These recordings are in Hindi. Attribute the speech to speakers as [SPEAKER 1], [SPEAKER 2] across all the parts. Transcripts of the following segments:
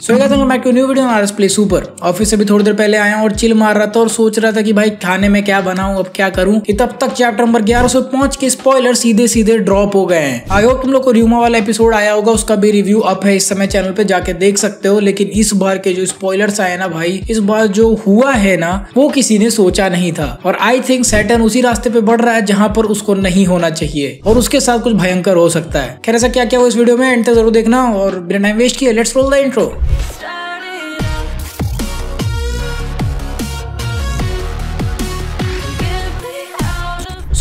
[SPEAKER 1] So guys welcome back to new video on RS play super. Office से भी थोड़ी देर पहले आया और चिल मार रहा था और सोच रहा था कि भाई खाने में क्या बनाऊं, अब क्या करूं कि तब तक चैप्टर नंबर 1100 पहुंच के स्पॉइलर सीधे ड्रॉप हो गए हैं। आई होप तुम लोग को र्यूमा वाला एपिसोड आया होगा, उसका भी रिव्यू अप है इस समय चैनल पे, जाके देख सकते हो। लेकिन इस बार के जो स्पॉइलर्स आए ना भाई, इस बार जो हुआ है ना वो किसी ने सोचा नहीं था। और आई थिंक सैटर्न उसी रास्ते पे बढ़ रहा है जहां पर उसको नहीं होना चाहिए और उसके साथ कुछ भयंकर हो सकता है। खैर ऐसा क्या क्या हो इस वीडियो में एंड तक जरूर देखना और बिना टाइम वेस्ट किए लेट्स रोल द इंट्रो।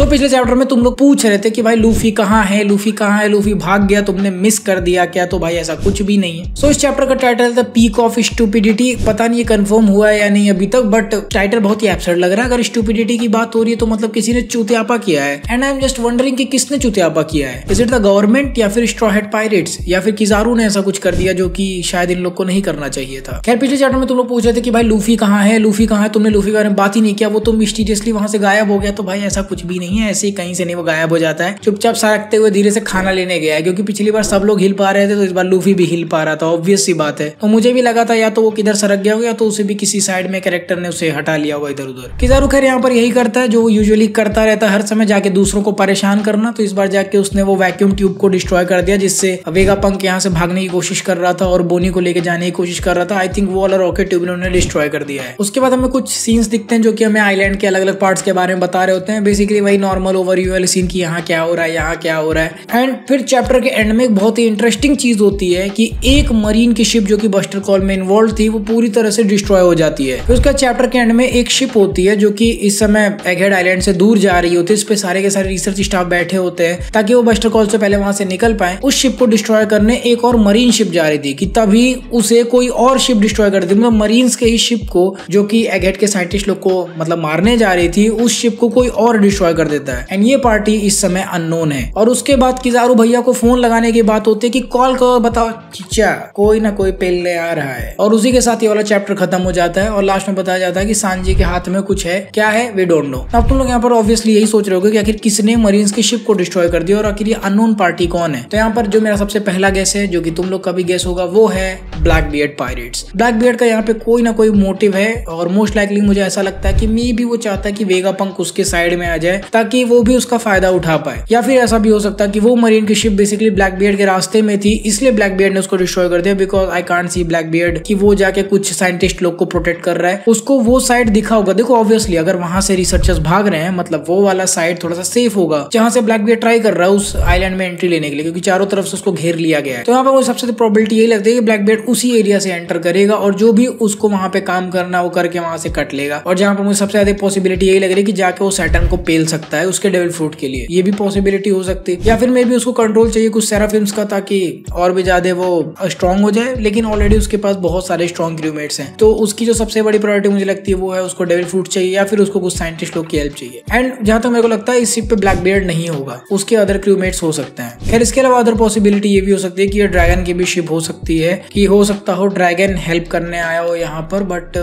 [SPEAKER 1] पिछले चैप्टर में तुम लोग पूछ रहे थे कि भाई लूफी कहाँ है, लूफी कहाँ है, लूफी भाग गया, तुमने मिस कर दिया क्या? तो भाई ऐसा कुछ भी नहीं है। इस चैप्टर का टाइटल था पीक ऑफ स्टूपिडिटी। पता नहीं ये कंफर्म हुआ है या नहीं अभी तक, बट टाइटल बहुत ही एब्सर्ड लग रहा है। अगर स्टूपिडिटी की बात हो रही है तो मतलब किसी ने चूतियापा किया है। And I am just wondering कि किसने चूतियापा किया है। इज इट द गवर्नमेंट या फिर स्ट्रॉ हेड पायरेट्स या फिर किजारू ने ऐसा कुछ कर दिया जो कि शायद इन लोग को नहीं करना चाहिए था। खैर पिछले चैप्टर में तुम लोग पूछ रहे थे कि भाई लूफी कहाँ है, लूफी कहाँ है, तुमने लूफी के बारे में बात ही नहीं किया, वो तो मिस्टीरियसली वहां से गायब हो गया। तो भाई ऐसा कुछ भी नहीं है, ऐसे ही कहीं से वो गायब हो जाता है, चुपचाप सरकते हुए धीरे से खाना लेने गया है। क्योंकि पिछली बार सब लोग हिल पा रहे थे तो इस बार लूफी भी हिल पा रहा था, ऑब्वियस सी बात है। तो मुझे भी लगा था या तो वो किधर सरक गया होगा या तो उसे भी किसी साइड में कैरेक्टर ने उसे हटा लिया होगा इधर उधर। किजारू खैर यहाँ पर यही करता है जो यूजुअली करता रहता है हर समय, जाके दूसरों को परेशान करना। तो इस बार जाके उसने वो वैक्यूम ट्यूब को डिस्ट्रॉय कर दिया जिससे वेगापंक यहाँ से भागने की कोशिश कर रहा था और बोनी को लेके जाने की कोशिश कर रहा था। आई थिंक वो वाला रॉकेट ट्यूब उन्होंने डिस्ट्रॉय कर दिया है। उसके बाद हमें कुछ सीन्स दिखते हैं जो कि हमें आइलैंड के अलग अलग पार्ट्स के बारे में बता रहे होते हैं। बेसिकली वही नॉर्मल ओवरव्यू वाले सीन की यहाँ क्या हो रहा है, यहाँ क्या हो रहा है। एंड फिर चैप्टर के एंड में एक बहुत ही इंटरेस्टिंग चीज होती है कि एक मरीन की शिप जो कि बस्टर कॉल में इन्वॉल्व थी वो पूरी तरह से डिस्ट्रॉय हो जाती है। फिर उसका चैप्टर के एंड में एक शिप होती है जो कि इस समय एगहेड आइलैंड से दूर जा रही होती है। इस पे सारे के सारे रिसर्च स्टाफ बैठे होते हैं ताकि वो बस्टर कॉल से पहले वहां से निकल पाए। उस शिप को डिस्ट्रॉय करने एक और मरीन शिप जा रही थी कि तभी उसे कोई और शिप डिस्ट्रॉय कर दी। मतलब मरीन्स के ही शिप को जो कि एगहेड के साइंटिस्ट लोग को मतलब मारने जा रही थी, उस शिप को कोई और डिस्ट्रॉय कर देता है। एंड ये पार्टी इस समय अननोन है। और उसके बाद किजारू भैया को फोन लगाने की बात होती है कि कॉल करो, बताओ चीचा कोई ना कोई पेल्ले आ रहा है। और उसी के साथ ये वाला चैप्टर खत्म हो जाता है और लास्ट में बताया जाता है कि सांजी के हाथ में कुछ है। क्या है वी डोंट नो। अब तुम लोग यहाँ पर ऑब्वियसली यही सोच रहे होगे कि आखिर किसने मरीन्स की शिप को डिस्ट्रॉय कर दिया और आखिर ये अननोन पार्टी कौन है। तो यहाँ पर जो मेरा सबसे पहला गेस है, जो कि तुम लोग का भी गेस होगा, वो है black beard pirates. Black beard का यहाँ पे कोई ना कोई मोटिव है और मोस्ट लाइकली मुझे ऐसा लगता है कि मे बी वो चाहता है कि वेगापंक उसके साइड में आ जाए ताकि वो भी उसका फायदा उठा पाए। या फिर ऐसा भी हो सकता है कि वो मरीन की शिप बेसिकली ब्लैक बियर्ड के रास्ते में थी, इसलिए ब्लैक बियर्ड ने उसको डिस्ट्रॉय कर दिया। Because I can't see black beard कि वो जाके कुछ साइंटिस्ट लोग को प्रोटेक्ट कर रहा है। उसको वो साइड दिखा होगा। देखो ऑब्वियसली अगर वहां से रिसर्चर्स भाग रहे हैं मतलब वो वाला साइड थोड़ा सा सेफ होगा जहां से ब्लैक बियर्ड ट्राई कर रहा है उस आइलैंड में एंट्री लेने के लिए, क्योंकि चारों तरफ से उसको घेर लिया गया है। तो यहाँ पर मुझे सबसे प्रोबेबिलिटी यही लगती है कि ब्लैक बियर्ड उसी एरिया से एंटर करेगा और जो भी उसको वहां पे काम करना वो करके वहां से कट लेगा। और जहां पर मुझे सबसे ज्यादा पॉसिबिलिटी यही लग रही है कि जाके वो सैटर्न को पेल सकता है उसके डेविल फ्रूट के लिए। ये भी पॉसिबिलिटी हो सकती है। या फिर मे भी उसको कंट्रोल चाहिए कुछ सेराफिम्स का ताकि और भी ज्यादा वो स्ट्रॉन्ग हो जाए। लेकिन ऑलरेडी उसके पास बहुत सारे स्ट्रॉन्ग क्रूमेट्स हैं, तो उसकी जो सबसे बड़ी प्रायोरिटी मुझे लगती है वो है उसको डेविल फ्रूट चाहिए या फिर उसको कुछ साइंटिस्ट लोग की हेल्प चाहिए। एंड जहां तक मेरे को लगता है इस शिप पे ब्लैक बियर्ड नहीं होगा, उसके अदर क्रूमेट्स हो सकते हैं। खैर इसके अलावा अदर पॉसिबिलिटी ये भी हो सकती है कि ये ड्रैगन की भी शिप हो सकती है, कि हो सकता हो ड्रैगन हेल्प करने आया हो यहाँ पर। But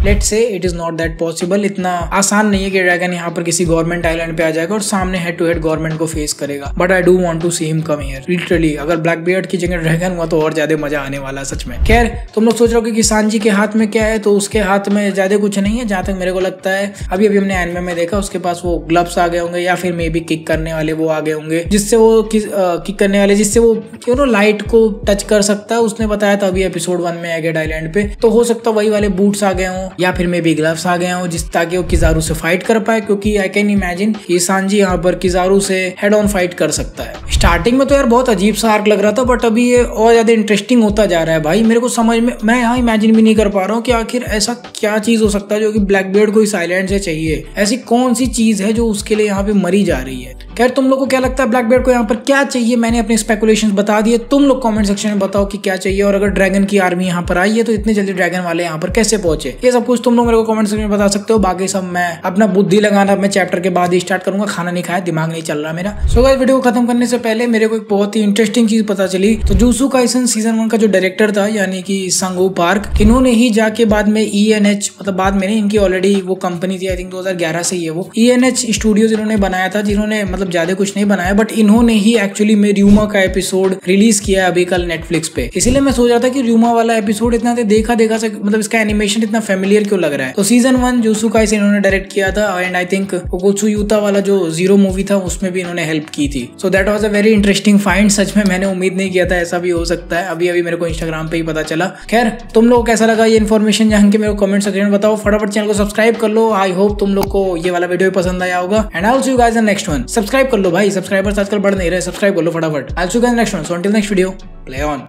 [SPEAKER 1] let's say it is not that possible. इतना आसान नहीं है कि ड्रैगन यहाँ पर किसी गवर्नमेंट आइलैंड पे आ जाएगा और सामने हेड टू हेड गवर्नमेंट को फेस करेगा। But I do want to see him come here literally. अगर ब्लैक बियर्ड की जगह ड्रैगन हुआ तो और ज्यादा मजा आने वाला है सच में। खैर तुम लोग सोच रहे हो कि सांजी के हाथ में क्या है, तो उसके हाथ में ज्यादा कुछ नहीं है जहां तक मेरे को लगता है। अभी हमने एनिमे में देखा उसके पास वो ग्लव्स आ गए होंगे या फिर मे बी किक करने वाले वो आ गए होंगे जिससे वो किक करने वाले जिससे वो क्यों नो लाइट को टच कर सकता है। उसने बताया था अभी एपिसोड 1 में एगहेड आइलैंड पे। तो हो सकता है वही वाले बूट्स आ गए हों या फिर मे बी ग्लव्स आ गए हों जिस ताकि वो किजारू से फाइट कर पाए। क्योंकि आई कैन इमेजिन ये सांजी यहाँ पर किजारू से हेड ऑन फाइट कर सकता है। स्टार्टिंग में तो यार बहुत अजीब सा आर्क लग रहा था बट अभी ये और ज्यादा इंटरेस्टिंग होता जा रहा है भाई। मेरे को समझ में मैं यहाँ इमेजिन भी नहीं कर पा रहा हूँ कि आखिर ऐसा क्या चीज हो सकता है जो कि ब्लैक बियर्ड को इस आइलैंड से चाहिए। ऐसी कौन सी चीज है जो उसके लिए यहाँ पे मरी जा रही है। खैर तुम लोग को क्या लगता है ब्लैक बियर्ड को यहाँ पर क्या चाहिए? मैंने अपने स्पेकुलेशंस बता दिए, तुम लोग कमेंट सेक्शन में बताओ कि क्या चाहिए। और अगर ड्रैगन की आर्मी यहाँ पर आई है तो इतनी जल्दी ड्रैगन वाले यहाँ पर कैसे पहुंचे, ये सब कुछ तुम लोग मेरे को कमेंट सेक्शन में बता सकते हो। बाकी सब मैं अपना बुद्धि लगाना मैं चैप्टर के बाद ही स्टार्ट करूंगा। खाना नहीं खाया, दिमाग नहीं चल रहा मेरा। सो गाइस वीडियो को खत्म करने से पहले मेरे को एक बहुत ही इंटरेस्टिंग चीज पता चली। तो जुजुत्सु काइसन सीजन 1 का जो डायरेक्टर था यानी कि संगू पार्क, इन्होंने ही जाके बाद में ENH मतलब बाद में नहीं, इनकी ऑलरेडी वो कंपनी थी आई थिंक 2011 से ही है वो ENH स्टूडियोज इन्होंने बनाया था, जिन्होंने मतलब मतलब ज्यादा कुछ नहीं बनाया, बट इन्होंने ही एक्चुअली में र्यूमा का एपिसोड रिलीज किया है अभी कल नेटफ्लिक्स पे। इसीलिए मैं सोच रहा था कि र्यूमा वाला एपिसोड इतना देखा से मतलब इसका एनिमेशन इतना फेमिलियर क्यों लग रहा है। तो सीजन 1 जुजुत्सु काइसेन इन्होंने डायरेक्ट किया था एंड आई थिंक ओकोत्सु यूता वाला जो जीरो मूवी था उसमें भी इन्होंने हेल्प की थी। So that was a very interesting find. सच में मैंने उम्मीद नहीं किया था ऐसा भी हो सकता है, अभी अभी मेरे को इंस्टाग्राम पे ही पता चला। खैर तुम लोग कैसा लगा ये इन्फॉर्मेशन जान के मेरे को कमेंट सेक्शन में बताओ। फटाफट चैनल को सब्सक्राइब कर लो। आई होप तुम लोग को ये वाला वीडियो पसंद आया होगा and I will see you guys in next one. Subscribe कर लो भाई, सब्सक्राइबर्स आजकल बढ़ नहीं रहे, सब्सक्राइब कर लो फटाफट। I will see you guys next one. So until next video, play on.